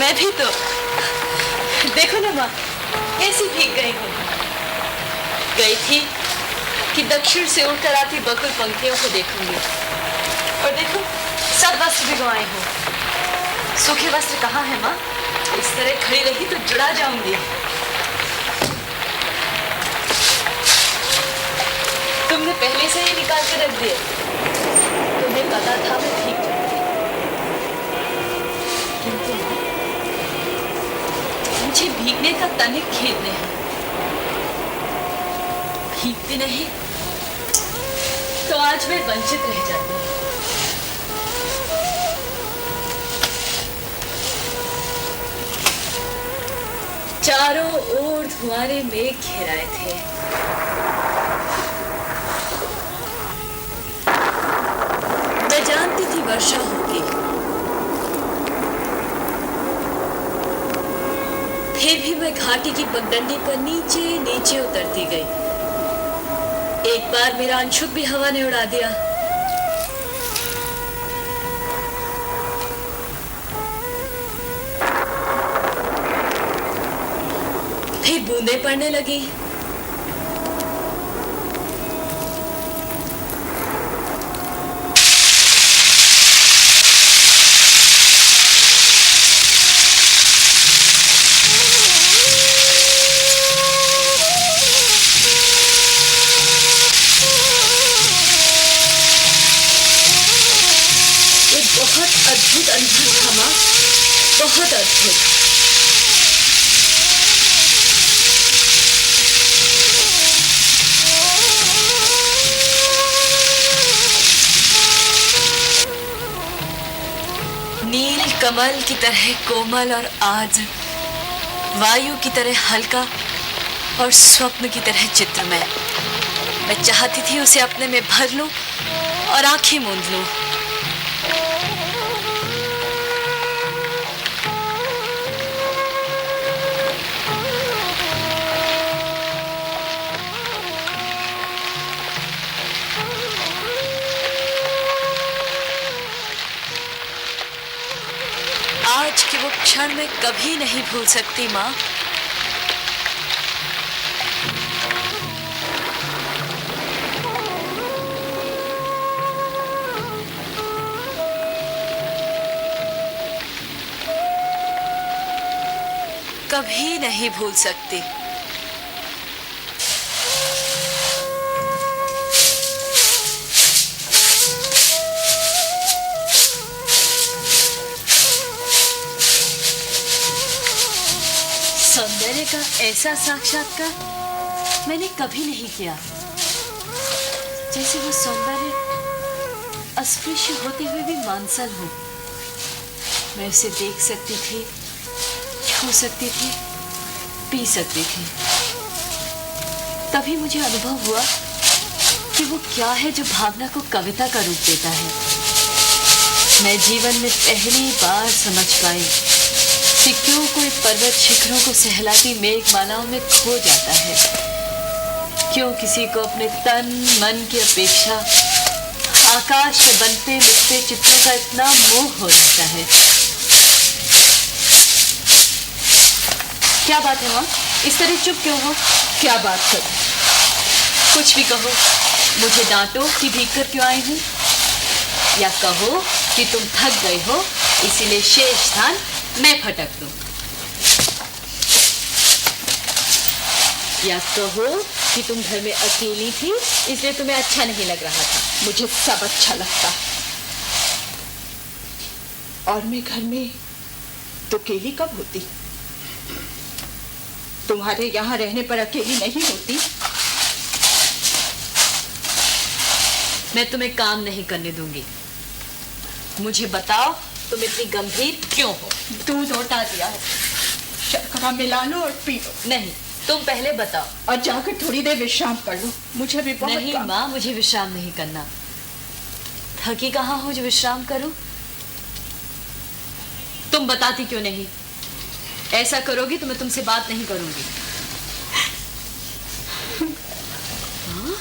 मैं भी तो। देखो ना माँ, कैसी भीग गई हूँ। गई थी कि दक्षिण से उड़कर आती बकुल पंखियों को देखूंगी, और देखो सब वस्त्र भिगोए हूँ। सूखे वस्त्र कहाँ है माँ? इस तरह खड़ी रही तो जुड़ा जाऊंगी। तुमने पहले से ही निकाल के रख दिए। तुम्हें पता था मैं भीग जाऊंगी, किंतु मुझे भीगने का तनिक खेद नहीं। भीगती नहीं तो आज मैं वंचित रह जाती हूँ। चारों ओर धुआंरे मेघ घेराए थे। मैं जानती थी वर्षा होगी, फिर भी मैं घाटी की पगडंडी पर नीचे नीचे उतरती गई। एक बार मेरा अंशुक भी हवा ने उड़ा दिया। फिर बूंदें पड़ने लगी। अद्भुत अनुभव था माँ, बहुत अद्भुत। नील कमल की तरह कोमल और आर्द्र, वायु की तरह हल्का और स्वप्न की तरह चित्रमय। मैं चाहती थी उसे अपने में भर लूं और आंखें मूंद लूं। आज के वो क्षण मैं कभी नहीं भूल सकती माँ। कभी नहीं भूल सकती। सौंदर्य का ऐसा साक्षात्कार मैंने कभी नहीं किया, जैसे वो सौंदर्य अस्पृश्य होते हुए भी मानसल हो। मैं उसे देख सकती थी, छू सकती थी, पी सकती थी। तभी मुझे अनुभव हुआ कि वो क्या है जो भावना को कविता का रूप देता है। मैं जीवन में पहली बार समझ पाई कि क्यों कोई पर्वत शिखरों को सहलाती मेघमालाओं में खो जाता है, क्यों किसी को अपने तन मन की अपेक्षा आकाश में बनते मिटते चित्रों का इतना मोह हो जाता है। क्या बात है माँ, इस तरह चुप क्यों हो? क्या बात करूं? कुछ भी कहो। मुझे डांटो कि भीग कर क्यों आई हूं, या कहो कि तुम थक गए हो इसीलिए शेष स्थान मैं फटक दूं, या कहो कि तुम घर में अकेली थी इसलिए तुम्हें अच्छा नहीं लग रहा था। मुझे सब अच्छा लगता, और मैं घर में तो अकेली कब होती? तुम्हारे यहाँ रहने पर अकेली नहीं होती। मैं तुम्हें काम नहीं करने दूंगी। मुझे बताओ तुम इतनी गंभीर क्यों हो? दूध उठा दिया है, शर्करा मिला लो और पी लो। नहीं, तुम पहले बताओ। और जाकर थोड़ी देर विश्राम कर लो, मुझे भी बहुत नहीं माँ, मुझे विश्राम नहीं करना। थकी कहाँ हो जो विश्राम करूं? तुम बताती क्यों नहीं? ऐसा करोगी तो मैं तुमसे बात नहीं करूंगी। हाँ?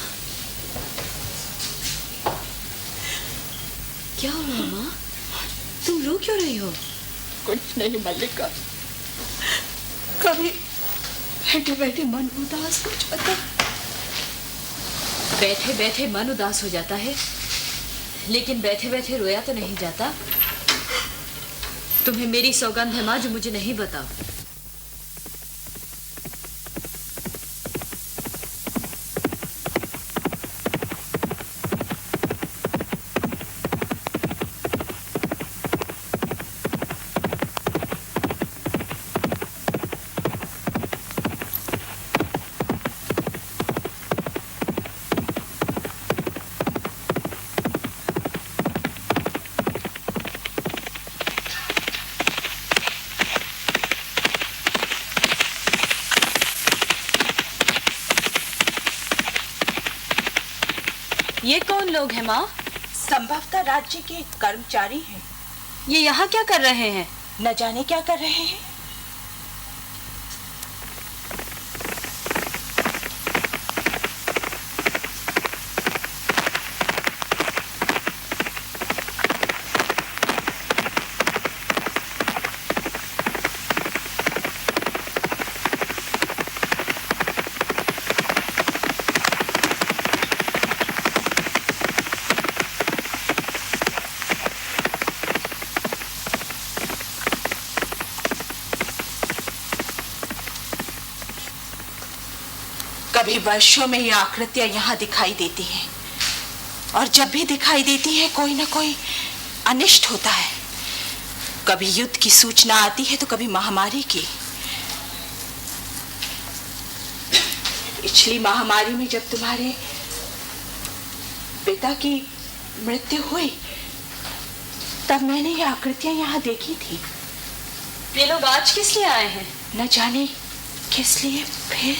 क्या हुआ माँ? तुम रो क्यों रही हो? कुछ नहीं मल्लिका, कभी बैठे बैठे मन उदास हो जाता। बैठे बैठे मन उदास हो जाता है, लेकिन बैठे बैठे रोया तो नहीं जाता। तुम्हें मेरी सौगंध है माँ, जो मुझे नहीं बताओ। ये कौन लोग हैं माँ? संभवतः राज्य के कर्मचारी हैं। ये यहाँ क्या कर रहे हैं? न जाने क्या कर रहे हैं। कभी वर्षों में ये आकृतियां यहाँ दिखाई देती हैं, और जब भी दिखाई देती है कोई ना कोई अनिष्ट होता है। कभी युद्ध की सूचना आती है तो कभी महामारी की। पिछली महामारी में जब तुम्हारे पिता की मृत्यु हुई, तब मैंने ये आकृतियां यहाँ देखी थी। ये लोग आज किस लिए आए हैं? न जाने किस लिए। फिर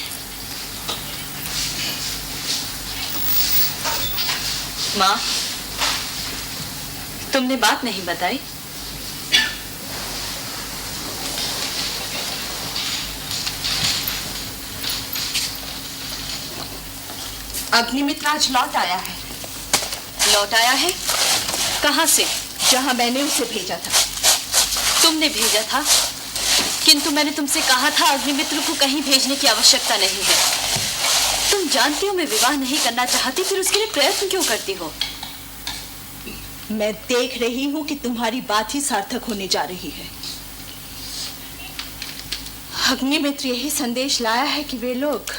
माँ, तुमने बात नहीं बताई। अग्निमित्र आज लौट आया है। लौट आया है? कहाँ से? जहाँ मैंने उसे भेजा था। तुमने भेजा था? किंतु मैंने तुमसे कहा था अग्निमित्र को कहीं भेजने की आवश्यकता नहीं है। तुम जानती हो मैं विवाह नहीं करना चाहती, फिर उसके लिए प्रयत्न क्यों करती हो? मैं देख रही हूँ कि तुम्हारी बात ही सार्थक होने जा रही है। अग्निमित्र यही संदेश लाया है कि वे लोग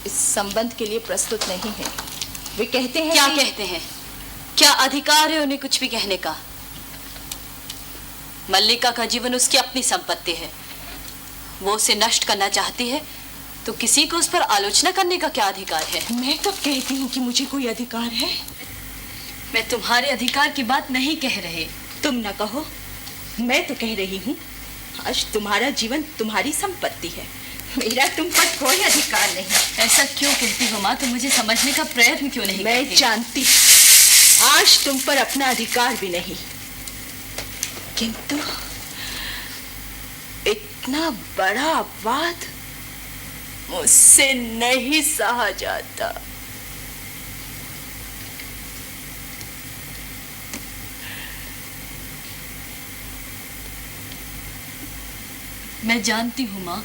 इस संबंध के लिए प्रस्तुत नहीं हैं। वे कहते हैं क्या कहते हैं? क्या अधिकार है उन्हें कुछ भी कहने का? मल्लिका का जीवन उसकी अपनी संपत्ति है। वो उसे नष्ट करना चाहती है तो किसी को उस पर आलोचना करने का क्या अधिकार है? मैं तो कहती हूँ कि मुझे कोई अधिकार है। मैं तुम्हारे अधिकार की बात नहीं कह रही। तुम न कहो, मैं तो कह रही हूँ। आज तुम्हारा जीवन तुम्हारी संपत्ति है, मेरा तुम पर कोई अधिकार नहीं। ऐसा क्यों कहती हो माँ? तुम मुझे समझने का प्रयत्न क्यों नहीं करती? मैं जानती आज तुम पर अपना अधिकार भी नहीं, किंतु इतना बड़ा अपवाद मुझसे नहीं सहा जाता। मैं जानती हूँ माँ,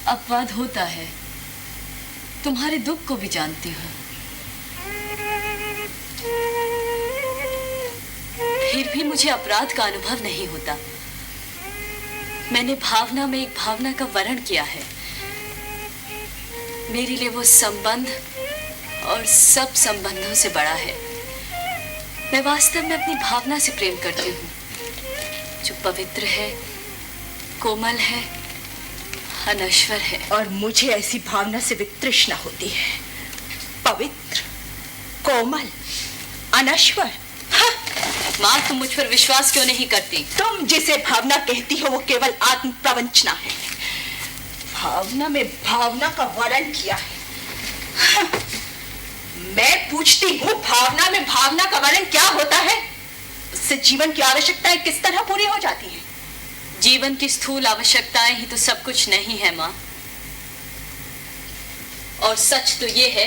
अपवाद होता है। तुम्हारे दुख को भी जानती हूँ। फिर भी मुझे अपराध का अनुभव नहीं होता। मैंने भावना में एक भावना का वर्ण किया है। मेरे लिए वो संबंध और सब संबंधों से बड़ा है। मैं वास्तव में अपनी भावना से प्रेम करती हूँ, जो पवित्र है, कोमल है, अनश्वर है। और मुझे ऐसी भावना से वितृष्णा होती है। पवित्र, कोमल, अनश्वर। हाँ। माँ, तुम मुझ पर विश्वास क्यों नहीं करती? तुम जिसे भावना कहती हो वो केवल आत्म प्रवंचना है। भावना में भावना का वर्णन किया है। हाँ। मैं पूछती हूँ, भावना में भावना का वर्णन क्या होता है? उससे जीवन की आवश्यकताएं किस तरह पूरी हो जाती हैं? जीवन की स्थूल आवश्यकताएं ही तो सब कुछ नहीं है माँ। और सच तो ये है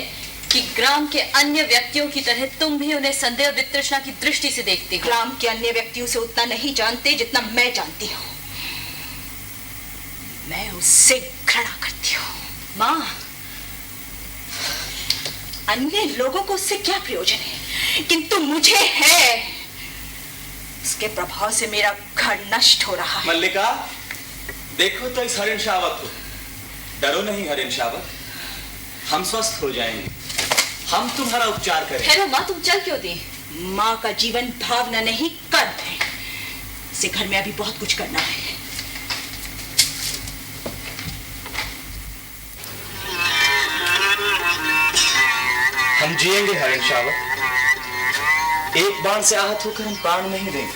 कि ग्राम के अन्य व्यक्तियों की तरह तुम भी उन्हें संदेह वितृष्णा की दृष्टि से देखती हो। ग्राम के अन्य व्यक्तियों से उतना नहीं जानते जितना मैं जानती हूँ। मैं उससे घृणा करती हूँ। माँ, अन्य लोगों को उससे क्या प्रयोजन है, किंतु मुझे है। उसके प्रभाव से मेरा घर नष्ट हो रहा है। मल्लिका, देखो तो इस हरिण शावक को। डरो नहीं हरिण शावक, हम स्वस्थ हो जाएंगे। हम तुम्हारा उपचार करेंगे। ठहरो माँ, तुम चल क्यों दी? माँ का जीवन भावना नहीं, कर्म है। इसे घर में अभी बहुत कुछ करना है। हम जिएंगे हरिण शावक। एक बाण से आहत होकर हम प्राण नहीं देंगे।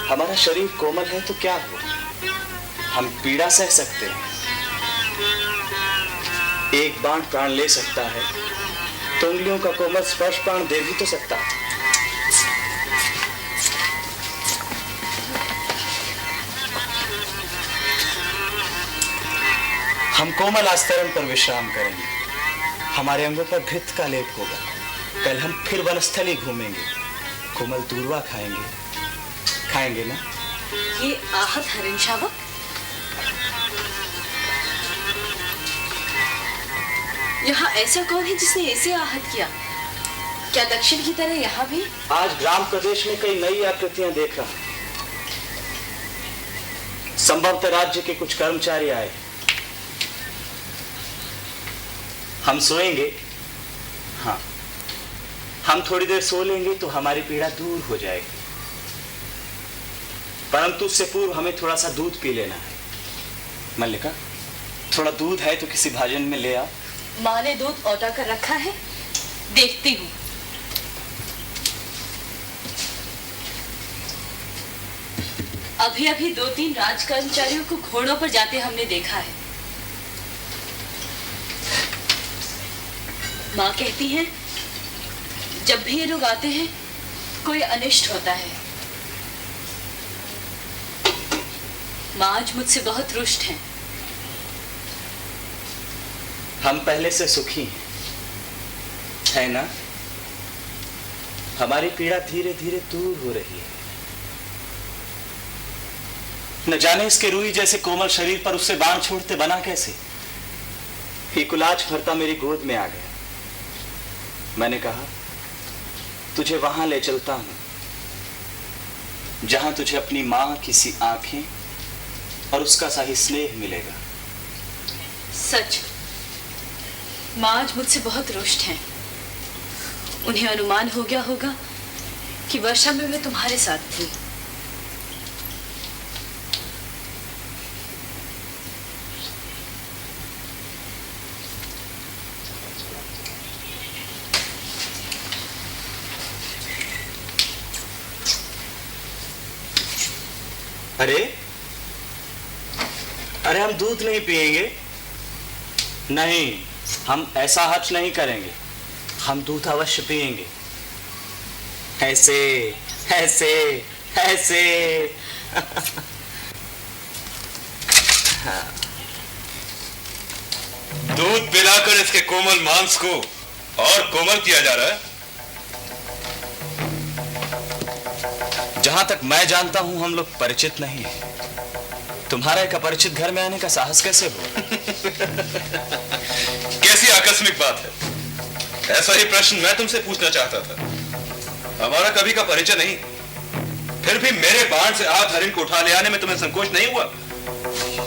हमारा शरीर कोमल है तो क्या हुआ, हम पीड़ा सह सकते हैं। एक बाण प्राण ले सकता है तो उंगलियों का कोमल स्पर्श प्राण दे भी तो सकता है। हम कोमल आस्तरण पर विश्राम करेंगे। हमारे अंगों पर घृत का लेप होगा। कल हम फिर वनस्थली घूमेंगे, कोमल दूर्वा खाएंगे ना? ये आहत हरिण शावक, यहाँ ऐसा कौन है जिसने इसे आहत किया? क्या दक्षिण की तरह यहाँ भी? आज ग्राम प्रदेश में कई नई आकृतियां देख रहा हूं। संभवतः राज्य के कुछ कर्मचारी आए। हम सोएंगे। हाँ, हम थोड़ी देर सो लेंगे तो हमारी पीड़ा दूर हो जाएगी। परंतु उससे पूर्व हमें थोड़ा सा दूध पी लेना है। मल्लिका, थोड़ा दूध है तो किसी भाजन में ले आ। माँ ने दूध औटा कर रखा है, देखती हूँ। अभी अभी 2-3 राज कर्मचारियों को घोड़ों पर जाते हमने देखा है। माँ कहती हैं, जब भी ये लोग आते हैं कोई अनिष्ट होता है। माँ आज मुझसे बहुत रुष्ट हैं। हम पहले से सुखी है ना? हमारी पीड़ा धीरे धीरे दूर हो रही है। न जाने इसके रूई जैसे कोमल शरीर पर उससे बाण छोड़ते बना कैसे। ये कुलाच भरता मेरी गोद में आ गया। मैंने कहा, तुझे वहां ले चलता हूं जहां तुझे अपनी मां की सी आंखें और उसका सा ही स्नेह मिलेगा। सच, माँ आज मुझसे बहुत रुष्ट हैं। उन्हें अनुमान हो गया होगा कि वर्षा में मैं तुम्हारे साथ थी। अरे हम दूध नहीं पिएंगे। नहीं, हम ऐसा हर्ष नहीं करेंगे। हम दूध अवश्य पिएंगे। ऐसे ऐसे ऐसे। दूध पिलाकर इसके कोमल मांस को और कोमल किया जा रहा है। जहां तक मैं जानता हूं हम लोग परिचित नहीं हैं। तुम्हारा एक अपरिचित घर में आने का साहस कैसे हुआ? कैसी आकस्मिक बात है। ऐसा ही प्रश्न मैं तुमसे पूछना चाहता था। हमारा कभी का परिचय नहीं, फिर भी मेरे बाण से आहत हरिण को उठा ले आने में तुम्हें संकोच नहीं हुआ?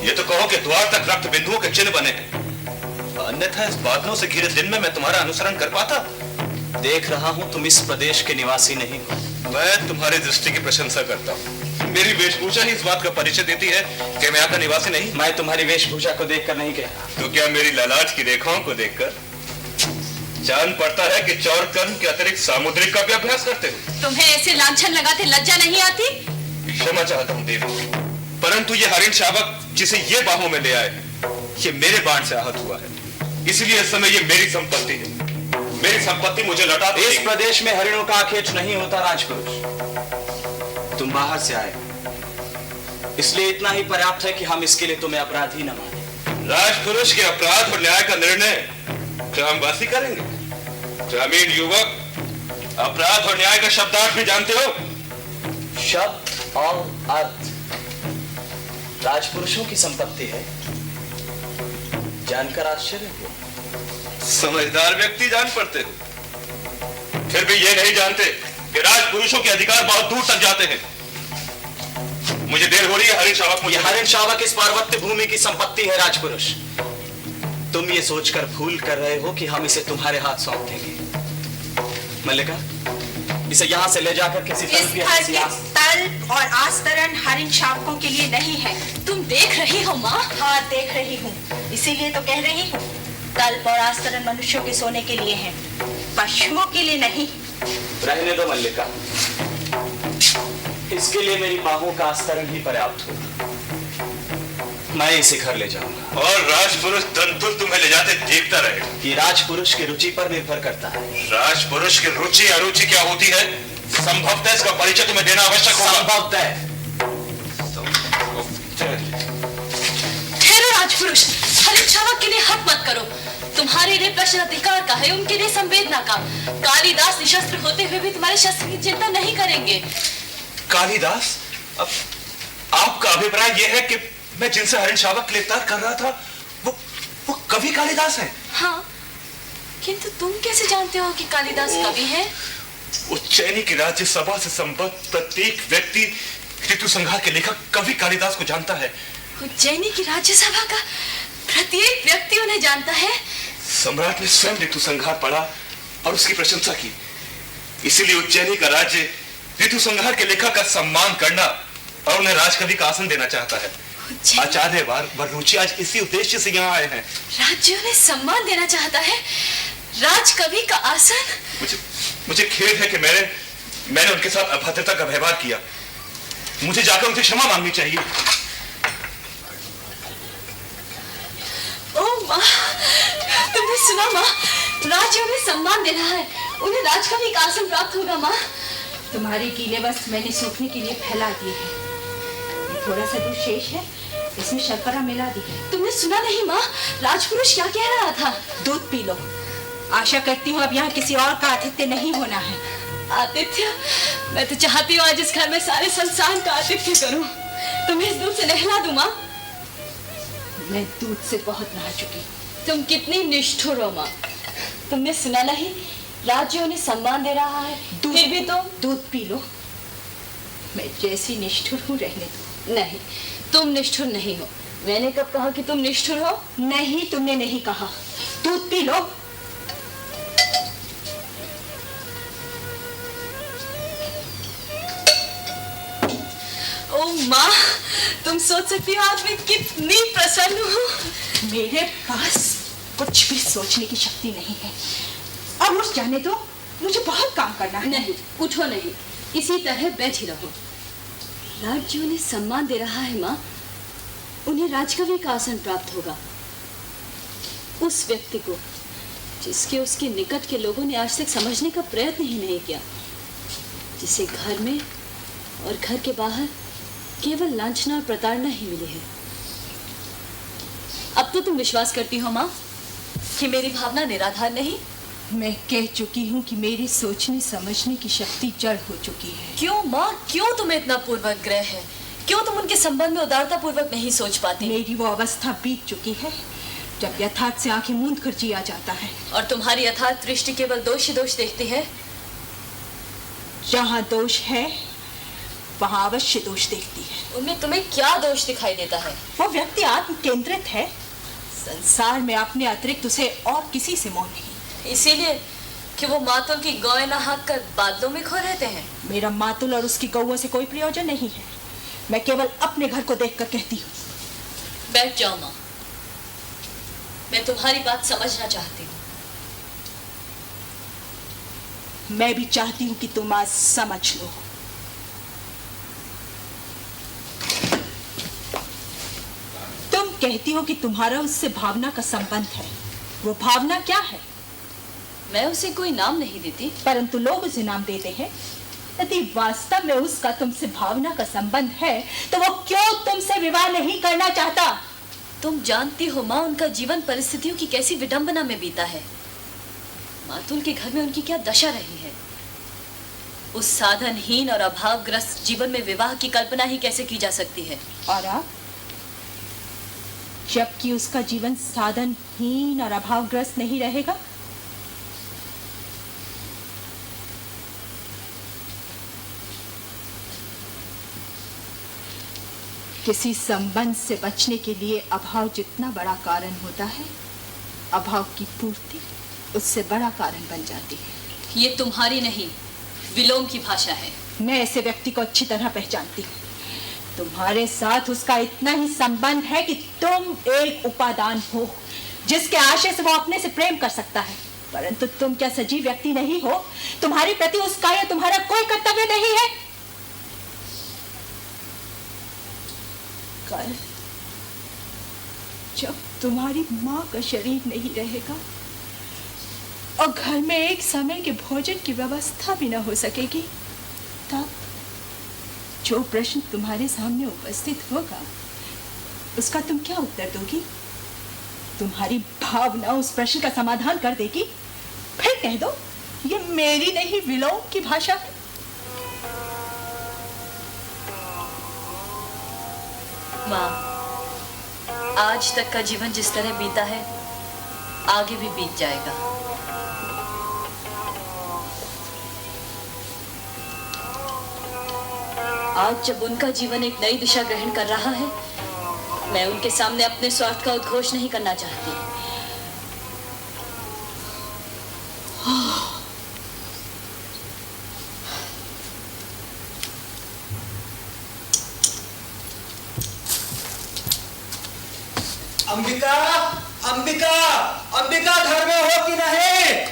ये तो कहो कि द्वार तक रक्त बिंदुओं के चिन्ह बने हैं। अन्यथा इस बादलों से घिरे दिन में मैं तुम्हारा अनुसरण कर पाता? देख रहा हूं तुम इस प्रदेश के निवासी नहीं हो। मैं तुम्हारी दृष्टि की प्रशंसा करता हूँ। मेरी वेशभूषा ही इस बात का परिचय देती है कि मैं यहाँ का निवासी नहीं। मैं तुम्हारी वेशभूषा को देखकर नहीं कहता। तो क्या मेरी ललाट की रेखाओं को देखकर जान पड़ता है कि चौर कर्म के अतिरिक्त सामुद्रिक का भी अभ्यास करते हो? तुम्हें ऐसे लांछन लगाते लज्जा नहीं आती? क्षमा चाहता हूँ देवी, परंतु ये हरिण शावक जिसे ये बाहों में ले आए हैं, ये मेरे बाण से आहत हुआ है। इसलिए इस समय ये मेरी संपत्ति है। मेरी संपत्ति मुझे लौटा दो। इस प्रदेश में हरिणों का आखेट नहीं होता राजपुरुष। तुम बाहर से आए, इसलिए इतना ही पर्याप्त है कि हम इसके लिए तुम्हें अपराधी न माने। राजपुरुष के अपराध और न्याय का निर्णय ग्रामवासी करेंगे। ग्रामीण युवक, अपराध और न्याय का शब्दार्थ भी जानते हो? शब्द और अर्थ राजपुरुषों की संपत्ति है, जानकर आश्चर्य हुआ। समझदार व्यक्ति जान पड़ते हो, फिर भी ये नहीं जानते कि राजपुरुषों के अधिकार बहुत दूर तक जाते हैं। मुझे देर हो रही है हरिण शावक। मुझे हरिण शावक इस पार्वत्य भूमि की संपत्ति है राजपुरुष। तुम ये सोचकर भूल कर रहे हो कि हम इसे तुम्हारे हाथ सौंप देंगे। मल्लिका, इसे यहाँ से ले जाकर किसी तल और आस्तरण हरिण शावकों के लिए नहीं है। तुम देख रही हो माँ? हाँ, देख रही हूँ, इसीलिए तो कह रही हूँ। तल और आस्तरण मनुष्यों के सोने के लिए हैं, पशुओं के लिए नहीं। रहने दो मल्लिका, इसके लिए मेरी बाहों का आस्तरण ही पर्याप्त होगा। मैं इसे घर ले जाऊंगा। और राजपुरुष दंतुल तुम्हें ले जाते देखता रहेगा। ये राजपुरुष की रुचि पर निर्भर करता है। राजपुरुष की रुचि अरुचि क्या होती है, संभवतः इसका परिचय तुम्हें देना आवश्यक होगा। संभवतः। ठहरो राजपुरुष, हरिण शावक के लिए हक मत करो। तुम्हारे लिए प्रश्न अधिकार का है, उनके लिए संवेदना का। कालिदास निशस्त्र होते हुए भी तुम्हारे शस्त्र की चिंता नहीं करेंगे। कालिदास? अब आपका अभिप्राय यह है कि मैं जिनसे हरिण शावक के लिए तर्क कर रहा था वो कवि कालिदास है? हाँ, किंतु तुम कैसे जानते हो कि कालिदास कवि है? उज्जैनी की राज्यसभा से संबद्ध प्रत्येक व्यक्ति ऋतु संहार के लेखक कवि कालिदास को जानता है। उज्जैनी की राज्यसभा का प्रत्येक व्यक्ति उन्हें जानता है? सम्राट ने स्वयं ऋतु संहार पढ़ा और उसकी प्रशंसा की। इसीलिए उज्जैनी का राज्य ऋतु संहार के लेखक का सम्मान करना और उन्हें राजकवि का आसन देना चाहता है। आचार्य वररुचि आज इसी उद्देश्य से यहाँ आए हैं। राज्य उन्हें सम्मान देना चाहता है, राजकवि का आसन? मुझे खेद है कि मैंने उनके साथ अभद्रता का व्यवहार किया। मुझे जाकर उनसे क्षमा मांगनी चाहिए। ओ माँ, तुमने सुना माँ? राज्य उन्हें सम्मान दे रहा है, उन्हें राजकवि का आसन प्राप्त होगा। माँ, तुम्हारे गीले वस्त्र मैंने सूखने के लिए फैला दिए हैं। थोड़ा सा दूध शेष है, इसमें शर्करा मिला दी है। तुमने सुना नहीं माँ? राजपुरुष क्या कह रहा था? दूध पी लो। आशा करती हूँ अब यहाँ किसी और का आतिथ्य नहीं होना है। आतिथ्य? मैं तो चाहती हूँ आज इस घर में सारे संसार का आतिथ्य करूँ। तुम्हें इस दूध से नहला दूँ माँ? मैं दूध से बहुत नहा चुकी। तुम कितनी निष्ठुर हो माँ। तुमने सुना नहीं? राज्य उन्हें सम्मान दे रहा है, फिर भी तुम दूध पी लो। मैं जैसी निष्ठुर हूँ रहने दो। नहीं, तुम निष्ठुर नहीं हो। मैंने कब कहा कि तुम निष्ठुर हो? नहीं, तुमने नहीं कहा। दूध पी लो। ओ माँ, तुम सोच सकती हो आज मैं कितनी प्रसन्न हूँ। मेरे पास कुछ भी सोचने की शक्ति नहीं है। अब उठ जाने दो, मुझे बहुत काम करना है। नहीं, उठो नहीं, इसी तरह बैठी रहो। राज्य उन्हें सम्मान दे रहा है माँ, उन्हें राजकवि का आसन प्राप्त होगा। उस व्यक्ति को जिसके उसके निकट के लोगों ने आज तक समझने का प्रयत्न ही नहीं किया, जिसे घर में और घर के बाहर केवल लांछना और प्रताड़ना ही मिली है। अब तो तुम विश्वास करती हो माँ कि मेरी भावना निराधार नहीं? मैं कह चुकी हूँ कि मेरी सोचने समझने की शक्ति जड़ हो चुकी है। क्यों माँ, क्यों तुम्हें इतना पूर्वाग्रह है? क्यों तुम उनके संबंध में उदारता पूर्वक नहीं सोच पाती? मेरी वो अवस्था बीत चुकी है जब यथार्थ से आंखें मूंद कर जिया जाता है। और तुम्हारी यथार्थ दृष्टि केवल दोष ही दोष देखती है। जहाँ दोष है वहाँ अवश्य दोष देखती है। उनमें तुम्हें क्या दोष दिखाई देता है? वो व्यक्ति आत्म केंद्रित है। संसार में अपने अतिरिक्त उसे और किसी से मोह नहीं। इसीलिए कि वो मातुल की गौएं नहाक कर बादलों में खो रहते हैं। मेरा मातुल और उसकी गौओं से कोई प्रयोजन नहीं है। मैं केवल अपने घर को देखकर कहती हूँ। बैठ जाओ माँ, मैं तुम्हारी बात समझना चाहती हूँ। मैं भी चाहती हूँ कि तुम आज समझ लो। तुम कहती हो कि तुम्हारा उससे भावना का संबंध है। वो भावना क्या है? मैं उसे कोई नाम नहीं देती, परंतु लोग उसे नाम देते हैं। यदि वास्तव में उसका तुमसे भावना का संबंध है तो वो क्यों तुमसे विवाह नहीं करना चाहता? तुम जानती हो माँ, उनका जीवन परिस्थितियों की कैसी विडंबना में बीता है। मातुल के घर में उनकी क्या दशा रही है। उस साधनहीन और अभावग्रस्त जीवन में विवाह की कल्पना ही कैसे की जा सकती है? और आप जबकि उसका जीवन साधनहीन और अभावग्रस्त नहीं रहेगा? किसी संबंध से बचने के लिए अभाव जितना बड़ा कारण होता है, अभाव की पूर्ति उससे बड़ा कारण बन जाती है। ये तुम्हारी नहीं, विलोम की भाषा है। मैं ऐसे व्यक्ति को अच्छी तरह पहचानती हूँ। तुम्हारे साथ उसका इतना ही संबंध है कि तुम एक उपादान हो जिसके आशय से वो अपने से प्रेम कर सकता है, परंतु तुम क्या सजीव व्यक्ति नहीं हो? तुम्हारे प्रति उसका या तुम्हारा कोई कर्तव्य नहीं है? कल जब तुम्हारी माँ का शरीर नहीं रहेगा और घर में एक समय के भोजन की व्यवस्था भी न हो सकेगी, तब जो प्रश्न तुम्हारे सामने उपस्थित होगा उसका तुम क्या उत्तर दोगी? तुम्हारी भावना उस प्रश्न का समाधान कर देगी। फिर कह दो ये मेरी नहीं, विलोम की भाषा है। माँ, आज तक का जीवन जिस तरह बीता है आगे भी बीत जाएगा। आज जब उनका जीवन एक नई दिशा ग्रहण कर रहा है, मैं उनके सामने अपने स्वार्थ का उद्घोष नहीं करना चाहती। अंबिका, अंबिका, अंबिका घर में हो कि नहीं?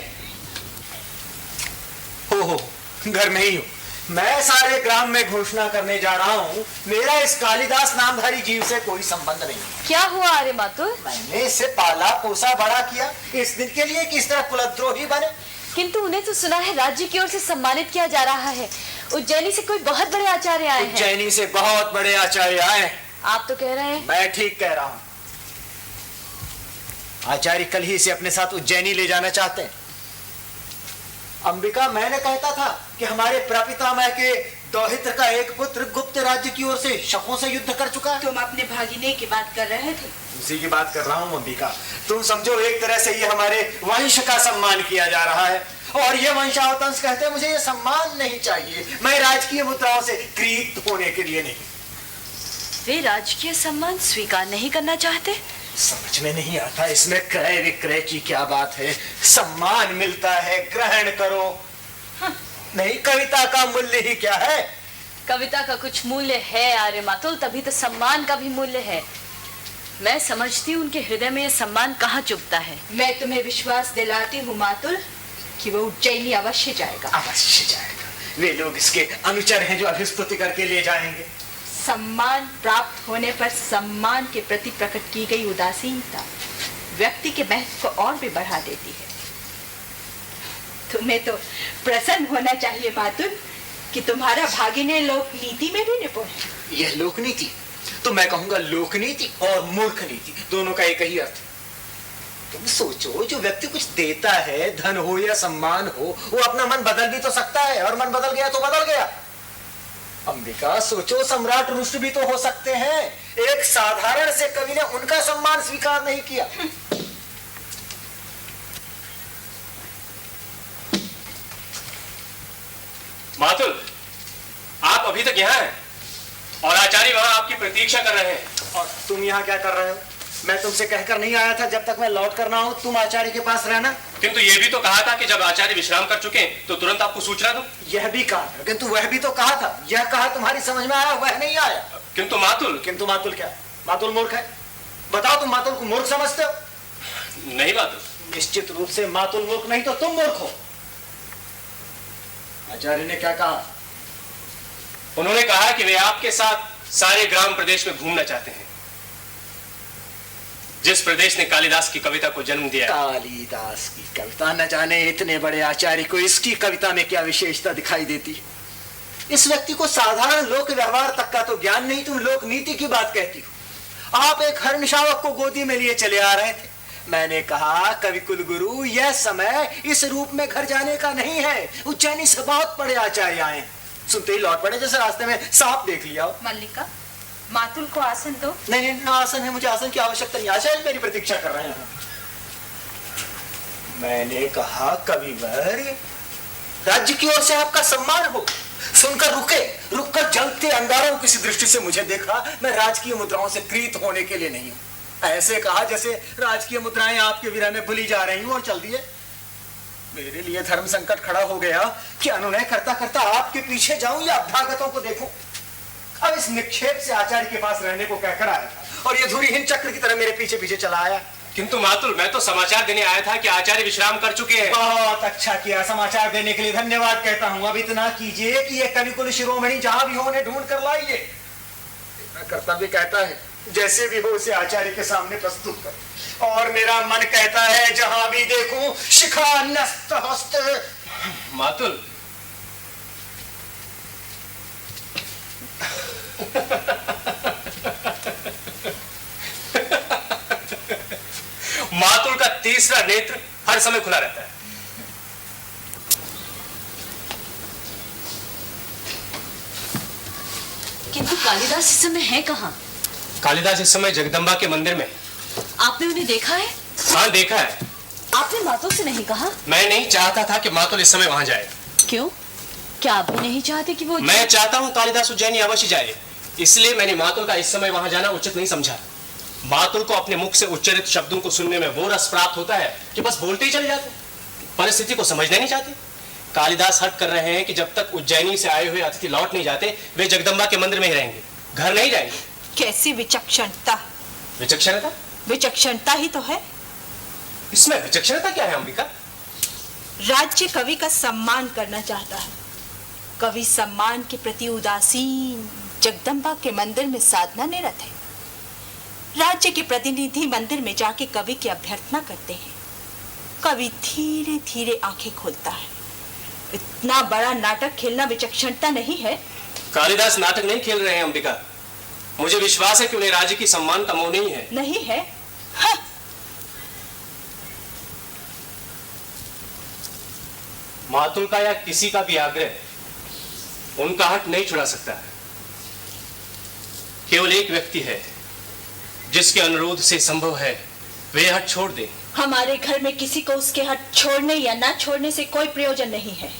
हो, घर में ही हो। मैं सारे ग्राम में घोषणा करने जा रहा हूँ, मेरा इस कालिदास नामधारी जीव से कोई संबंध नहीं। क्या हुआ आर्य मातुल? मैंने इसे पाला पोसा बड़ा किया, इस दिन के लिए कि इस तरह कुलद्रोही बने। किंतु उन्हें तो सुना है राज्य की ओर से सम्मानित किया जा रहा है। उज्जैनी से कोई बहुत बड़े आचार्य आए हैं। उज्जैनी से बहुत बड़े आचार्य आए। आप तो कह रहे हैं। मैं ठीक कह रहा हूँ। आचार्य कल ही इसे अपने साथ उज्जैनी ले जाना चाहते हैं। अंबिका, मैंने कहता था कि हमारे प्रपितामह के दौहित्र का एक पुत्र गुप्त राज्य की ओर से शकों से युद्ध कर चुका है। तुम अपने भागिने की बात कर रहे थे? उसी की बात कर रहा हूँ अंबिका। तुम समझो एक तरह से ये हमारे वंश का सम्मान किया जा रहा है, और ये वंशावतंश कहते हैं मुझे ये सम्मान नहीं चाहिए। मैं राजकीय मुद्राओं से कृत होने के लिए नहीं। वे राजकीय सम्मान स्वीकार नहीं करना चाहते? समझ में नहीं आता इसमें क्रय विक्रय की क्या बात है। सम्मान मिलता है, ग्रहण करो। नहीं, कविता का मूल्य ही क्या है? कविता का कुछ मूल्य है आर्य मातुल, तभी तो सम्मान का भी मूल्य है। मैं समझती हूँ उनके हृदय में ये सम्मान कहाँ चुभता है। मैं तुम्हें विश्वास दिलाती हूँ मातुल कि वो उज्जैनी अवश्य जाएगा। अवश्य जाएगा। वे लोग इसके अनुचर हैं जो अभिस्तुति करके ले जाएंगे। सम्मान प्राप्त होने पर सम्मान के प्रति प्रकट की गई उदासीनता व्यक्ति के महत्व को और भी बढ़ा देती है। तुम्हें तो प्रसन्न होना चाहिए मातुल कि तुम्हारा भागिने लोक नीति में भी निपुण है। यह लोक नीति तो मैं कहूंगा लोकनीति और मूर्ख नीति दोनों का एक ही अर्थ। तुम सोचो, जो व्यक्ति कुछ देता है, धन हो या सम्मान हो, वो अपना मन बदल भी तो सकता है, और मन बदल गया तो बदल गया। अंबिका, सोचो, सम्राट रुष्ट भी तो हो सकते हैं। एक साधारण से कवि ने उनका सम्मान स्वीकार नहीं किया। मातुल, आप अभी तक यहाँ हैं और आचार्य वहां आपकी प्रतीक्षा कर रहे हैं। और तुम यहाँ क्या कर रहे हो? मैं तुमसे कहकर नहीं आया था जब तक मैं लौट कर ना आऊं तुम आचार्य के पास रहना। किंतु ये भी तो कहा था कि जब आचार्य विश्राम कर चुके तो तुरंत आपको सूचना दो। यह भी कहा था, किंतु वह भी तो कहा था। यह कहा तुम्हारी समझ में आया, वह नहीं आया। किंतु मातुल। किंतु मातुल क्या? मातुल मूर्ख है? बताओ, तुम मातुल को मूर्ख समझते हो? नहीं मातुल। निश्चित रूप से मातुल मूर्ख नहीं तो तुम मूर्ख हो। आचार्य ने क्या कहा? उन्होंने कहा कि वे आपके साथ सारे ग्राम प्रदेश में घूमना चाहते हैं, जिस प्रदेश ने कालिदास की कविता को जन्म दिया। कालिदास की कविता? न जाने इतने बड़े आचार्य को इसकी कविता में क्या विशेषता दिखाई देती है। इस व्यक्ति को साधारण लोक व्यवहार तक का तो ज्ञान नहीं, तुम लोक नीति की बात कहती हो। आप एक हरण शावक को गोदी में लिए चले आ रहे थे। मैंने कहा, कवि कुलगुरु, यह समय इस रूप में घर जाने का नहीं है। उज्जैनी से बहुत बड़े आचार्य आए। सुनते ही लौट पड़े जैसे रास्ते में सांप देख लिया हो। मल्लिका, मातुल को आसन दो। नहीं नहीं, ना आसन है, मुझे आसन की आवश्यकता नहीं। आचार्य मेरी प्रतीक्षा कर रहे हैं। मैंने कहा कविवर, राज्य की ओर से आपका सम्मान हो। सुनकर रुक कर जलते अंगारों किसी दृष्टि से मुझे देखा। मैं राजकीय मुद्राओं से प्रीत होने के लिए नहीं हूं। ऐसे कहा जैसे राजकीय मुद्राएं आपके विरह में भूली जा रही हूं और चल दिए। मेरे लिए धर्म संकट खड़ा हो गया कि अनुनय करता करता आपके पीछे जाऊं या अभ्यागतों को देखूं। अब इस निक्षेप से आचार्य के पास रहने को कहकर आया था और ये धुरीहीन चक्र की तरह मेरे पीछे पीछे चला आया। किंतु मातुल, मैं तो समाचार देने आया था कि आचार्य विश्राम कर चुके हैं। बहुत अच्छा किया, समाचार देने के लिए धन्यवाद कहता हूं। अब इतना कीजिए कि ये कविकुल शिरोमणि जहां भी हो उन्हें ढूंढ कर लाइए। मेरा कर्तव्य कहता है जैसे भी हो उसे आचार्य के सामने प्रस्तुत कर, और मेरा मन कहता है जहां भी देखूं शिखा न्यस्त हस्त। मातुल, मातुल का तीसरा नेत्र हर समय खुला रहता है। किंतु कालिदास इस समय है कहाँ? कालिदास इस समय जगदम्बा के मंदिर में। आपने उन्हें देखा है? हाँ, देखा है। आपने मातुल से नहीं कहा? मैं नहीं चाहता था कि मातुल इस समय वहां जाए। क्यों? क्या आप भी नहीं चाहते कि वो? मैं चाहता हूं कालिदास उज्जैनी अवश्य जाए, इसलिए मैंने मातुल का इस समय वहां जाना उचित नहीं समझा। मातुल को अपने मुख से उच्चारित शब्दों को सुनने में वो रस प्राप्त होता है कि बस बोलते ही चले जाते, परिस्थिति को समझने नहीं चाहते। कालिदास हट कर रहे हैं कि जब तक उज्जैनी से आए हुए अतिथि लौट नहीं जाते वे जगदम्बा के मंदिर में ही रहेंगे, घर नहीं जाएंगे। कैसी विचक्षणता! विचक्षणता? विचक्षणता ही तो है। इसमें विचक्षणता क्या है अंबिका? राज्य कवि का सम्मान करना चाहता है। कवि सम्मान के प्रति उदासीन, जगदम्बा के मंदिर में साधना निरत है। राज्य के प्रतिनिधि मंदिर में जाके कवि की अभ्यर्थना करते हैं। कवि धीरे धीरे आंखें खोलता है। इतना बड़ा नाटक खेलना विचक्षणता नहीं है। कालिदास नाटक नहीं खेल रहे हैं अंबिका। मुझे विश्वास है कि उन्हें राज्य की सम्मान का मोह नहीं है। नहीं है? हाँ। मातुल का या किसी का भी आग्रह उनका हट नहीं छुड़ा सकता है। केवल एक व्यक्ति है जिसके अनुरोध से संभव है वे हट छोड़ दे। हमारे घर में किसी को उसके हट छोड़ने या ना छोड़ने से कोई प्रयोजन नहीं है।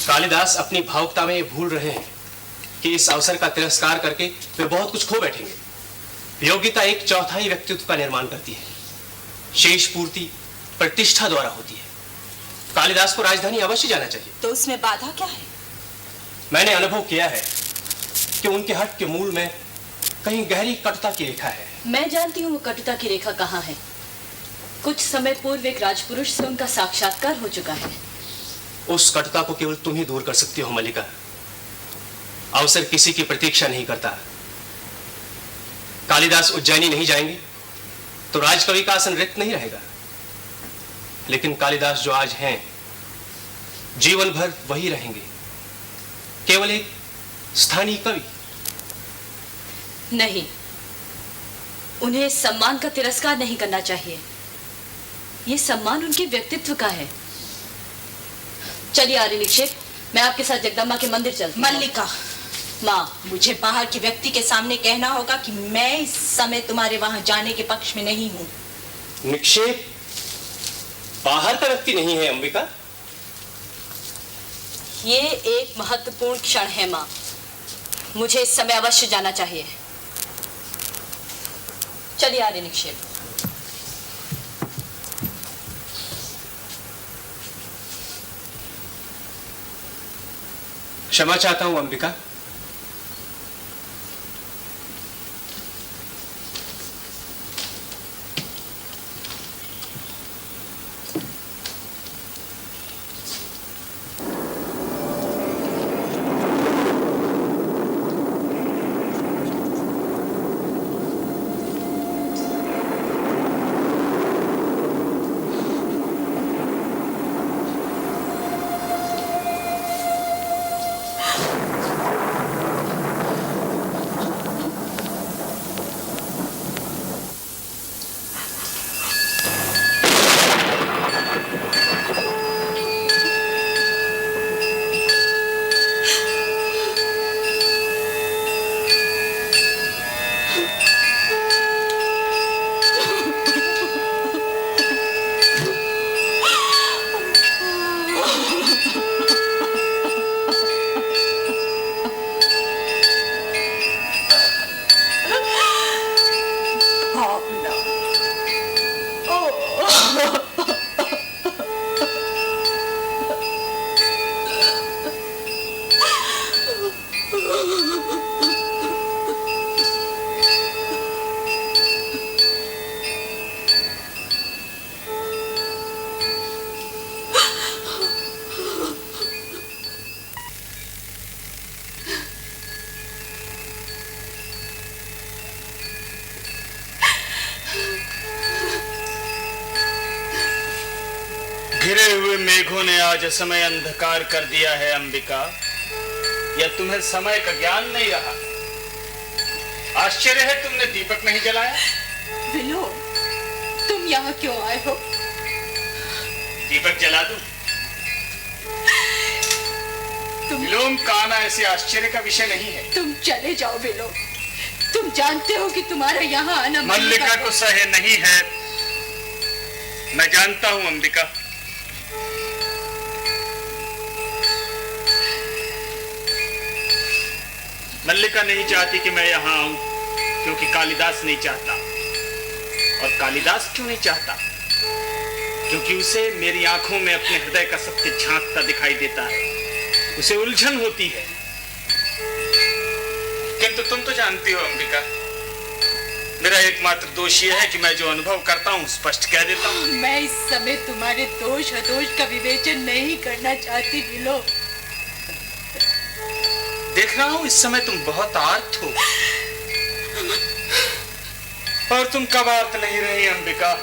कालिदास अपनी भावुकता में ये भूल रहे हैं कि इस अवसर का तिरस्कार करके वे बहुत कुछ खो बैठेंगे। योग्यता एक चौथाई व्यक्तित्व का निर्माण करती है, शेष पूर्ति प्रतिष्ठा द्वारा होती है। कालिदास को राजधानी अवश्य जाना चाहिए। तो उसमें बाधा क्या है? मैंने अनुभव किया है कि उनके हट के मूल में कहीं गहरी कटुता की रेखा है। मैं जानती हूँ वो कटुता की रेखा कहाँ है। कुछ समय पूर्व एक राजपुरुष से उनका साक्षात्कार हो चुका है। उस कटुता को केवल तुम ही दूर कर सकती हो मल्लिका। अवसर किसी की प्रतीक्षा नहीं करता। कालिदास उज्जैनी नहीं जाएंगे तो राजकवि का आसन रिक्त नहीं रहेगा। लेकिन कालिदास जो आज हैं जीवन भर वही रहेंगे, केवल एक स्थानीय कवि। नहीं, उन्हें इस सम्मान का तिरस्कार नहीं करना चाहिए। ये सम्मान उनके व्यक्तित्व का है। चलिए आर्य निक्षेप, मैं आपके साथ जगदम्बा के मंदिर चलती हूँ। मल्लिका, माँ, मुझे बाहर की व्यक्ति के सामने कहना होगा कि मैं इस समय तुम्हारे वहां जाने के पक्ष में नहीं हूं। निक्षेप बाहर का व्यक्ति नहीं है अंबिका। ये एक महत्वपूर्ण क्षण है माँ। मुझे इस समय अवश्य जाना चाहिए। चलिए आर्य निक्षेप। क्षमा चाहता हूं अंबिका। घिरे हुए मेघों ने आज समय अंधकार कर दिया है अंबिका। या तुम्हें समय का ज्ञान नहीं रहा? आश्चर्य है तुमने दीपक नहीं जलाया। विलो, तुम यहाँ क्यों आए हो? दीपक जला दूं? विलोम का आना ऐसे आश्चर्य का विषय नहीं है। तुम चले जाओ विलो। तुम जानते हो कि तुम्हारा यहाँ आना मल्लिका को सहे नहीं है। मैं जानता हूँ अंबिका। मल्लिका नहीं चाहती कि मैं यहाँ आऊं, क्योंकि कालिदास नहीं चाहता। और कालिदास क्यों नहीं चाहता? क्योंकि उसे मेरी आंखों में अपने हृदय का सत्य झांकता दिखाई देता है। उसे उलझन होती है। किंतु तुम तो जानती हो अंबिका, मेरा एकमात्र दोष यह है कि मैं जो अनुभव करता हूँ स्पष्ट कह देता हूँ। मैं इस समय तुम्हारे दोष अदोष का विवेचन नहीं करना चाहती विलो। देख रहा हूं इस समय तुम बहुत आर्त हो। और तुम कब आर्त नहीं रही अंबिका?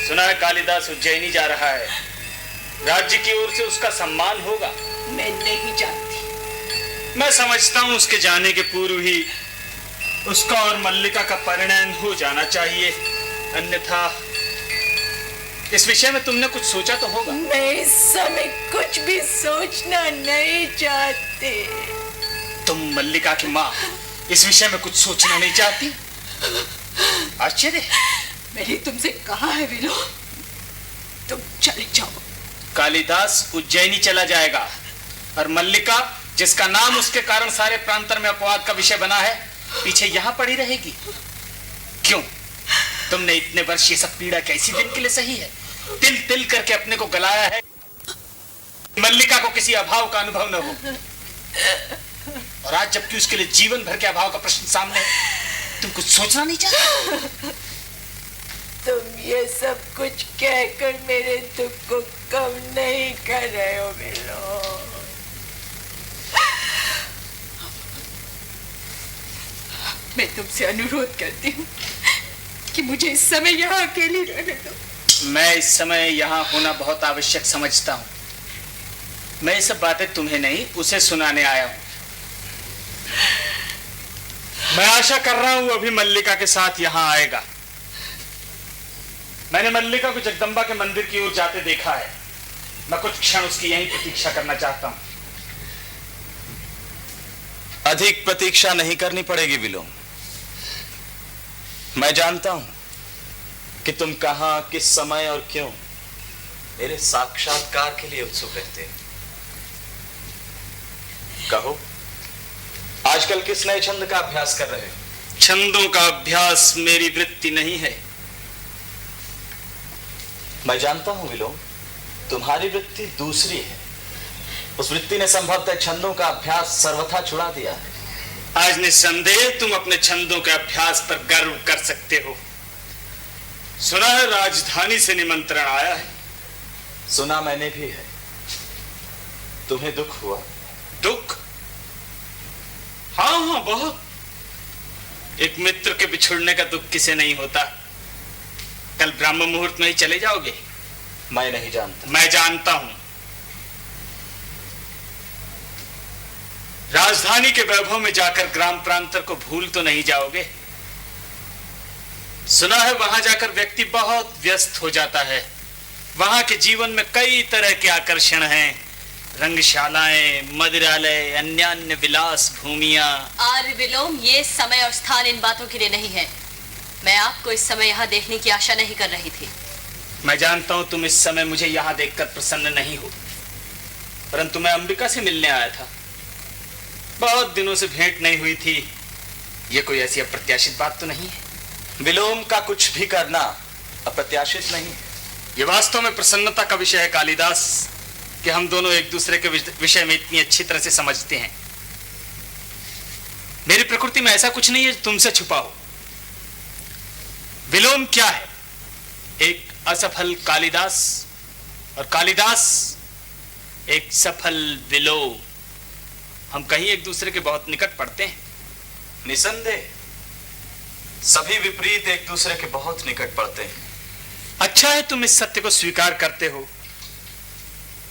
सुना है कालिदास उज्जैनी जा रहा है। राज्य की ओर से उसका सम्मान होगा। मैं नहीं जानती। मैं समझता हूं उसके जाने के पूर्व ही उसका और मल्लिका का परिणय हो जाना चाहिए। अन्यथा इस विषय में तुमने कुछ सोचा तो होगा। मैं इस समय कुछ भी सोचना नहीं चाहती। तुम मल्लिका की माँ इस विषय में कुछ सोचना नहीं चाहती? आश्चर्य। मैंने तुमसे कहा है विलो, तुम चले जाओ। कालिदास उज्जैनी चला जाएगा और मल्लिका, जिसका नाम उसके कारण सारे प्रांतर में अपवाद का विषय बना है, पीछे यहाँ पड़ी रहेगी। क्यों? तुमने इतने वर्ष ये सब पीड़ा कैसी दिन के लिए सही है? तिल तिल करके अपने को गलाया है। मल्लिका को किसी अभाव का अनुभव न हो। और आज जबकि उसके लिए जीवन भर के अभाव का प्रश्न सामने है, तुम कुछ सोचना नहीं चाहते? तुम ये सब कुछ कहकर मेरे दुख को कम नहीं कर रहे हो विलो। मैं तुमसे अनुरोध करती हूँ कि मुझे इस समय यहाँ अकेली रहने दो। मैं इस समय यहाँ होना बहुत आवश्यक समझता हूँ। मैं ये सब बातें तुम्हें नहीं, उसे सुनाने आया हूँ। मैं आशा कर रहा हूँ अभी मल्लिका के साथ यहाँ आएगा। मैंने मल्लिका को जगदम्बा के मंदिर की ओर जाते देखा है। मैं कुछ क्षण उसकी यहीं प्रतीक्षा करना चाहता हूँ। अधिक प्रतीक्षा नहीं करनी पड़ेगी विलोम। मैं जानता हूं कि तुम कहां, किस समय और क्यों मेरे साक्षात्कार के लिए उत्सुक रहते हो। कहो, आजकल किस नए छंद का अभ्यास कर रहे हो? छंदों का अभ्यास मेरी वृत्ति नहीं है। मैं जानता हूं विलोम, तुम्हारी वृत्ति दूसरी है। उस वृत्ति ने संभवतः छंदों का अभ्यास सर्वथा छुड़ा दिया है। आज निस्संदेह तुम अपने छंदों के अभ्यास पर गर्व कर सकते हो। सुना है राजधानी से निमंत्रण आया है। सुना मैंने भी है। तुम्हें दुख हुआ? दुख? हाँ हाँ, बहुत। एक मित्र के बिछुड़ने का दुख किसे नहीं होता। कल ब्रह्म मुहूर्त में ही चले जाओगे? मैं नहीं जानता। मैं जानता हूं। राजधानी के वैभव में जाकर ग्राम प्रांतर को भूल तो नहीं जाओगे? सुना है वहां जाकर व्यक्ति बहुत व्यस्त हो जाता है। वहां के जीवन में कई तरह के आकर्षण हैं। रंगशालाएं, मदिरालय, अन्यान्य विलास भूमियां। आर्य विलोम, ये समय और स्थान इन बातों के लिए नहीं है। मैं आपको इस समय यहाँ देखने की आशा नहीं कर रही थी। मैं जानता हूं तुम इस समय मुझे यहाँ देखकर प्रसन्न नहीं हो, परंतु मैं अंबिका से मिलने आया था। बहुत दिनों से भेंट नहीं हुई थी। ये कोई ऐसी अप्रत्याशित बात तो नहीं है? विलोम का कुछ भी करना अप्रत्याशित नहीं। ये वास्तव में प्रसन्नता का विषय है कालिदास कि हम दोनों एक दूसरे के विषय में इतनी अच्छी तरह से समझते हैं। मेरी प्रकृति में ऐसा कुछ नहीं है जो तुमसे छुपा हो। विलोम क्या है? एक असफल कालिदास और कालिदास एक सफल विलोम। हम कहीं एक दूसरे के बहुत निकट पड़ते हैं। निसंदेह सभी विपरीत एक दूसरे के बहुत निकट पड़ते हैं। अच्छा है तुम इस सत्य को स्वीकार करते हो।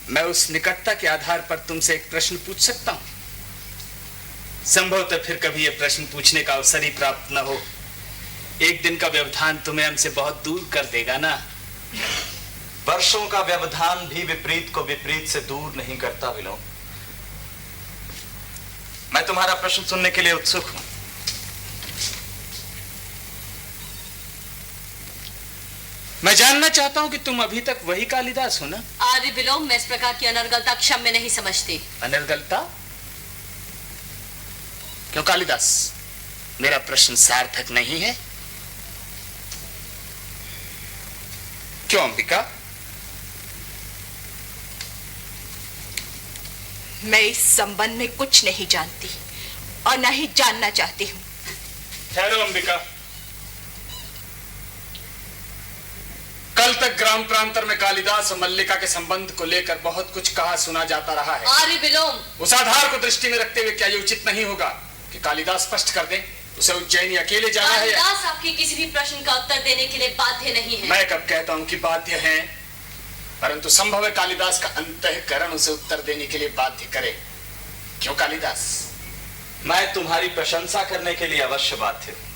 मैं उस निकटता के आधार पर तुमसे एक प्रश्न पूछ सकता हूं। संभवतः फिर कभी यह प्रश्न पूछने का अवसर ही प्राप्त न हो। एक दिन का व्यवधान तुम्हें हमसे बहुत दूर कर देगा ना। वर्षों का व्यवधान भी विपरीत को विपरीत से दूर नहीं करता विलोम। मैं तुम्हारा प्रश्न सुनने के लिए उत्सुक हूं। मैं जानना चाहता हूं कि तुम अभी तक वही कालिदास हो ना? आर्य विलोम, मैं इस प्रकार की अनर्गलता क्षम्य नहीं समझती। अनर्गलता? क्यों कालिदास, मेरा प्रश्न सार्थक नहीं है? क्यों अंबिका? मैं इस संबंध में कुछ नहीं जानती और न ही जानना चाहती हूँ। ठहरो अंबिका। कल तक ग्राम प्रांतर में कालिदास और मल्लिका के संबंध को लेकर बहुत कुछ कहा सुना जाता रहा है। आर्य विलोम, उस आधार को दृष्टि में रखते हुए क्या ये उचित नहीं होगा कि कालिदास स्पष्ट कर दे उसे उज्जैनी अकेले जाना है? कालिदास आपके किसी भी प्रश्न का उत्तर देने के लिए बाध्य नहीं है। मैं कब कहता हूं कि बाध्य है, परंतु संभव है कालिदास का अंतःकरण उसे उत्तर देने के लिए बाध्य करे। क्यों कालिदास? मैं तुम्हारी प्रशंसा करने के लिए अवश्य बाध्य हूं।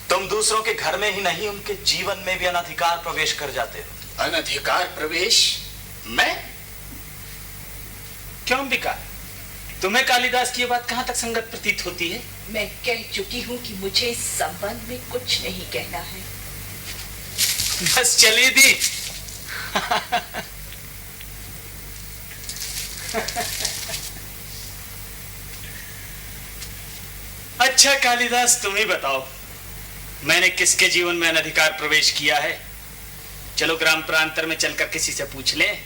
तुम दूसरों के घर में ही नहीं, उनके जीवन में भी अनधिकार प्रवेश कर जाते हो। अनधिकार प्रवेश? मैं? क्यों अंबिका, तुम्हें कालिदास की यह बात कहां तक संगत प्रतीत होती है? मैं कह चुकी हूँ कि मुझे इस संबंध में कुछ नहीं कहना है। बस चली दी। अच्छा कालिदास, तुम ही बताओ, मैंने किसके जीवन में अनधिकार प्रवेश किया है? चलो ग्राम प्रांतर में चलकर किसी से पूछ लें।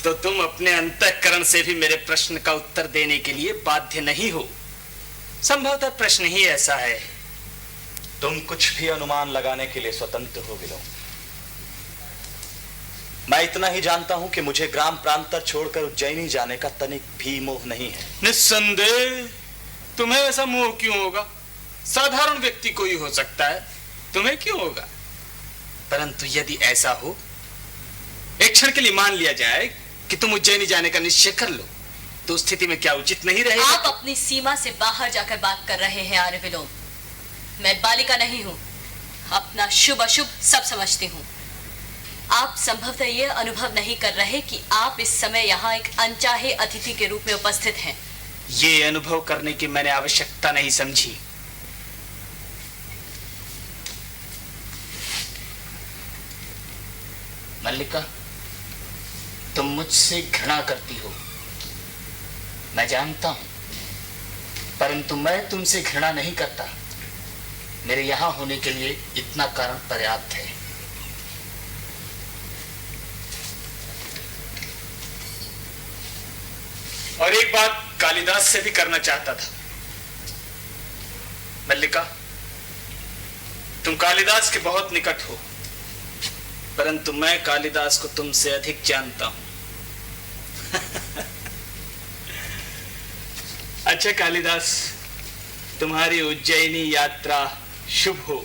तो तुम अपने अंतःकरण से भी मेरे प्रश्न का उत्तर देने के लिए बाध्य नहीं हो। संभवतः प्रश्न ही ऐसा है। तुम कुछ भी अनुमान लगाने के लिए स्वतंत्र हो विलोम। मैं इतना ही जानता हूं कि मुझे ग्राम प्रांतर छोड़कर उज्जैनी जाने का तनिक भी मोह नहीं है। निस्संदेह तुम्हें वैसा मोह क्यों होगा? साधारण व्यक्ति को ही हो सकता है, तुम्हें क्यों होगा? परंतु यदि ऐसा हो, एक क्षण के लिए मान लिया जाए कि तुम उज्जैनी जाने का निश्चय कर लो, तो स्थिति में क्या उचित नहीं रहेगा? आप अपनी सीमा से बाहर जाकर बात कर रहे हैं आर्य विलोम। मैं बालिका नहीं हूं, अपना शुभ अशुभ सब समझती हूं। आप संभवतः यह अनुभव नहीं कर रहे कि आप इस समय यहाँ एक अनचाहे अतिथि के रूप में उपस्थित हैं। ये अनुभव करने की मैंने आवश्यकता नहीं समझी। मल्लिका, तुम मुझसे घृणा करती हो, मैं जानता हूं, परंतु मैं तुमसे घृणा नहीं करता। मेरे यहां होने के लिए इतना कारण पर्याप्त है। और एक बात कालिदास से भी करना चाहता था। मल्लिका, तुम कालिदास के बहुत निकट हो, परंतु मैं कालिदास को तुमसे अधिक जानता हूं। अच्छा कालिदास, तुम्हारी उज्जैनी यात्रा शुभ हो।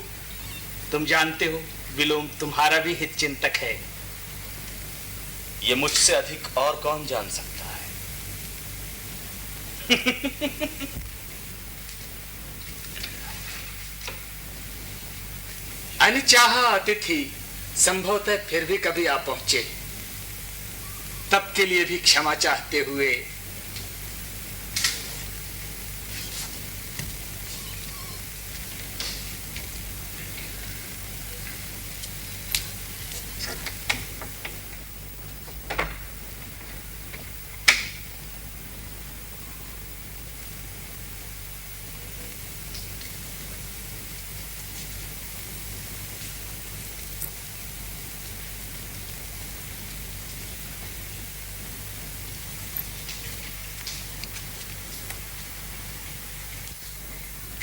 तुम जानते हो विलोम तुम्हारा भी हित चिंतक है। ये मुझसे अधिक और कौन जान सकता है? अनचाहा अतिथि संभवतः फिर भी कभी आ पहुंचे, तब के लिए भी क्षमा चाहते हुए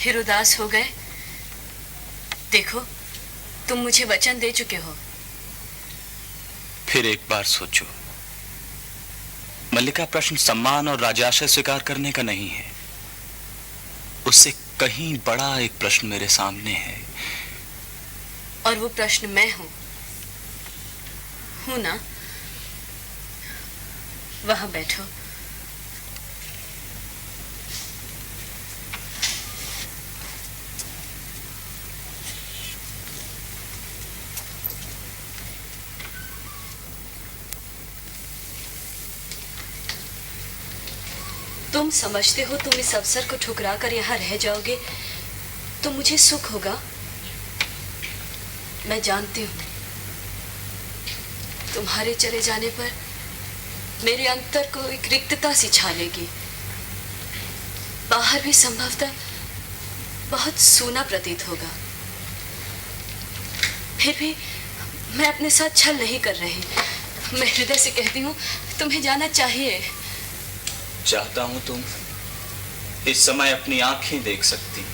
फिर उदास हो गए? देखो, तुम मुझे वचन दे चुके हो। फिर एक बार सोचो मल्लिका, प्रश्न सम्मान और राजाशय स्वीकार करने का नहीं है, उससे कहीं बड़ा एक प्रश्न मेरे सामने है। और वो प्रश्न मैं हूं ना? वहां बैठो। तुम समझते हो तुम इस अवसर को ठुकरा कर यहाँ रह जाओगे तो मुझे सुख होगा? मैं जानती हूँ तुम्हारे चले जाने पर मेरे अंतर को एक रिक्तता सी छालेगी। बाहर भी संभवतः बहुत सूना प्रतीत होगा। फिर भी मैं अपने साथ छल नहीं कर रही। मैं हृदय से कहती हूँ तुम्हें जाना चाहिए। चाहता हूं तुम इस समय अपनी आंखें देख सकती।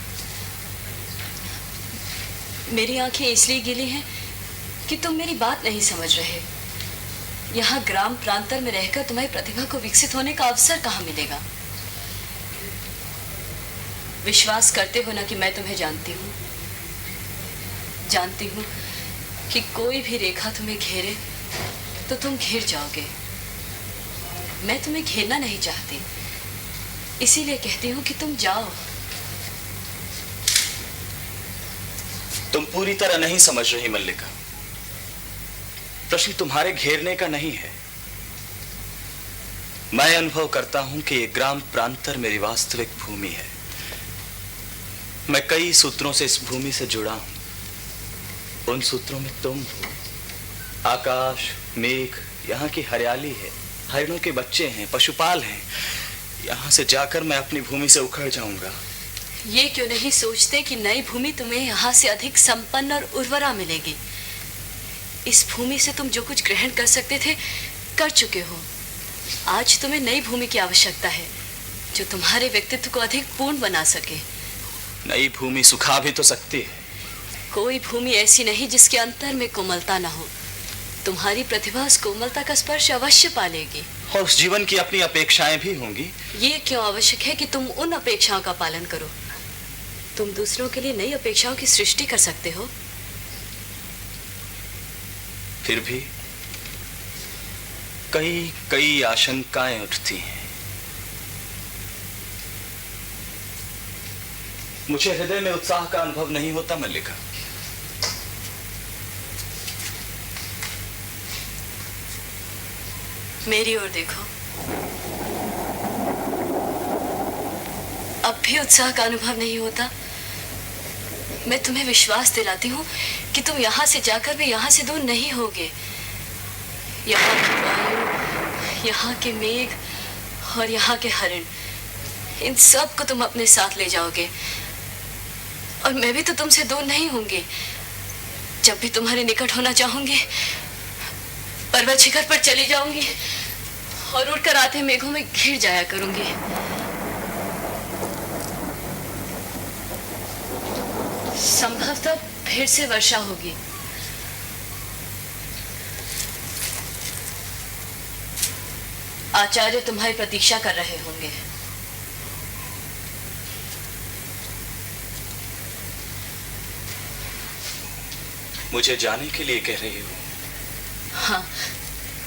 मेरी आंखें इसलिए गिली हैं कि तुम मेरी बात नहीं समझ रहे। यहाँ ग्राम प्रांतर में रहकर तुम्हारी प्रतिभा को विकसित होने का अवसर कहाँ मिलेगा? विश्वास करते हो ना कि मैं तुम्हें जानती हूँ। जानती हूँ कि कोई भी रेखा तुम्हें घेरे तो तुम घिर जाओगे। मैं तुम्हें घेरना नहीं चाहती, इसीलिए कहती हूँ कि तुम जाओ। तुम पूरी तरह नहीं समझ रही मल्लिका। प्रश्न तुम्हारे घेरने का नहीं है। मैं अनुभव करता हूं कि ये ग्राम प्रांतर मेरी वास्तविक भूमि है। मैं कई सूत्रों से इस भूमि से जुड़ा हूं। उन सूत्रों में तुम हो। आकाश, मेघ, यहाँ की हरियाली है, हरिणों के बच्चे हैं, पशुपाल हैं। यहाँ से जाकर मैं अपनी भूमि से उखड़ जाऊंगा। ये क्यों नहीं सोचते कि नई भूमि तुम्हें यहाँ से अधिक संपन्न और उर्वरा मिलेगी? इस भूमि से तुम जो कुछ ग्रहण कर सकते थे कर चुके हो। आज तुम्हें नई भूमि की आवश्यकता है जो तुम्हारे व्यक्तित्व को अधिक पूर्ण बना सके। नई भूमि सुखा भी तो सकती है। कोई भूमि ऐसी नहीं जिसके अंतर में कोमलता न हो। तुम्हारी प्रतिभा उस कोमलता का स्पर्श अवश्य पालेगी। और उस जीवन की अपनी अपेक्षाएं भी होंगी। ये क्यों आवश्यक है कि तुम उन अपेक्षाओं का पालन करो? तुम दूसरों के लिए नई अपेक्षाओं की सृष्टि कर सकते हो। फिर भी कई कई आशंकाएं उठती हैं। मुझे हृदय में उत्साह का अनुभव नहीं होता मल्लिका। मेरी ओर देखो। अब भी उत्साह का अनुभव नहीं होता? मैं तुम्हें विश्वास दिलाती हूँ कि तुम यहाँ से जाकर भी यहाँ से दूर नहीं होगे। यहाँ की वायु, यहाँ के मेघ और यहाँ के हरिण, इन सब को तुम अपने साथ ले जाओगे। और मैं भी तो तुमसे दूर नहीं होंगी। जब भी तुम्हारे निकट होना चाहूंगी पर्वत शिखर पर चली जाऊंगी और उड़कर आते मेघों में घिर जाया करूंगी। संभवतः फिर से वर्षा होगी। आचार्य तुम्हारी प्रतीक्षा कर रहे होंगे। मुझे जाने के लिए कह रही हो? हाँ,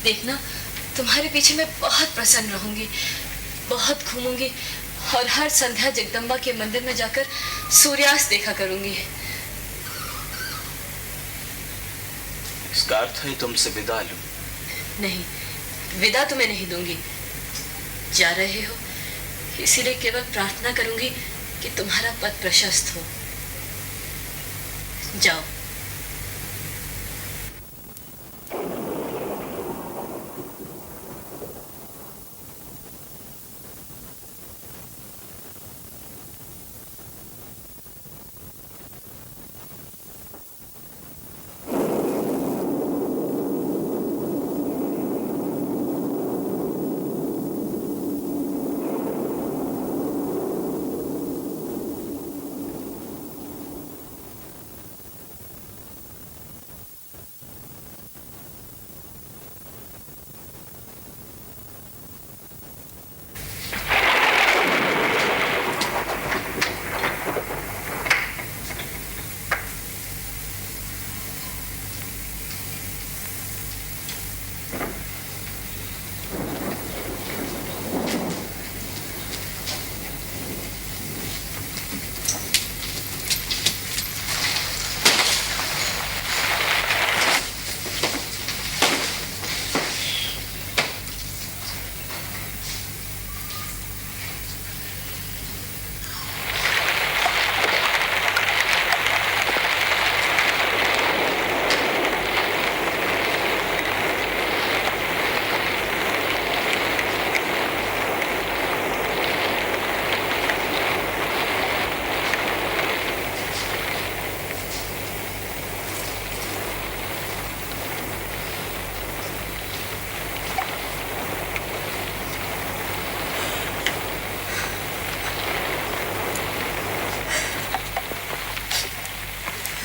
देखना, तुम्हारे पीछे मैं बहुत प्रसन्न रहूंगी, बहुत घूमूंगी और हर संध्या जगदम्बा के मंदिर में जाकर सूर्यास्त देखा करूंगी। इसका अर्थ है तुमसे विदा लूं? नहीं, विदा तुम्हें नहीं दूंगी। जा रहे हो इसीलिए केवल प्रार्थना करूंगी कि तुम्हारा पथ प्रशस्त हो। जाओ।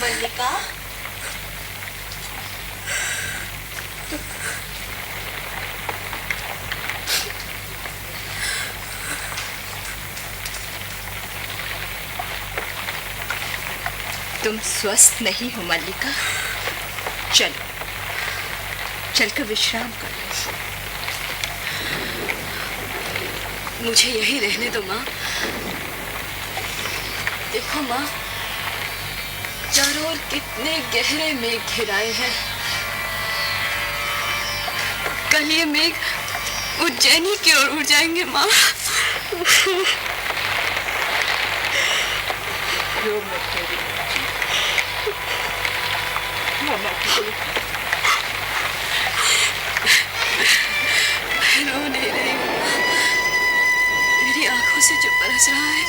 मल्लिका, तुम स्वस्थ नहीं हो मल्लिका। चलो, चलकर विश्राम करो। मुझे यही रहने दो माँ। देखो माँ, चारों ओर कितने गहरे मेघ घिराए हैं। कल ये मेघ उज्जैनी की ओर उड़ जाएंगे माँ। रो मत मेरी मामा को रो नहीं रही हूँ। मेरी आंखों से जो बरस रहा है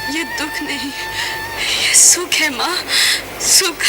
ये दुख नहीं, ये सुख है माँ, सुख।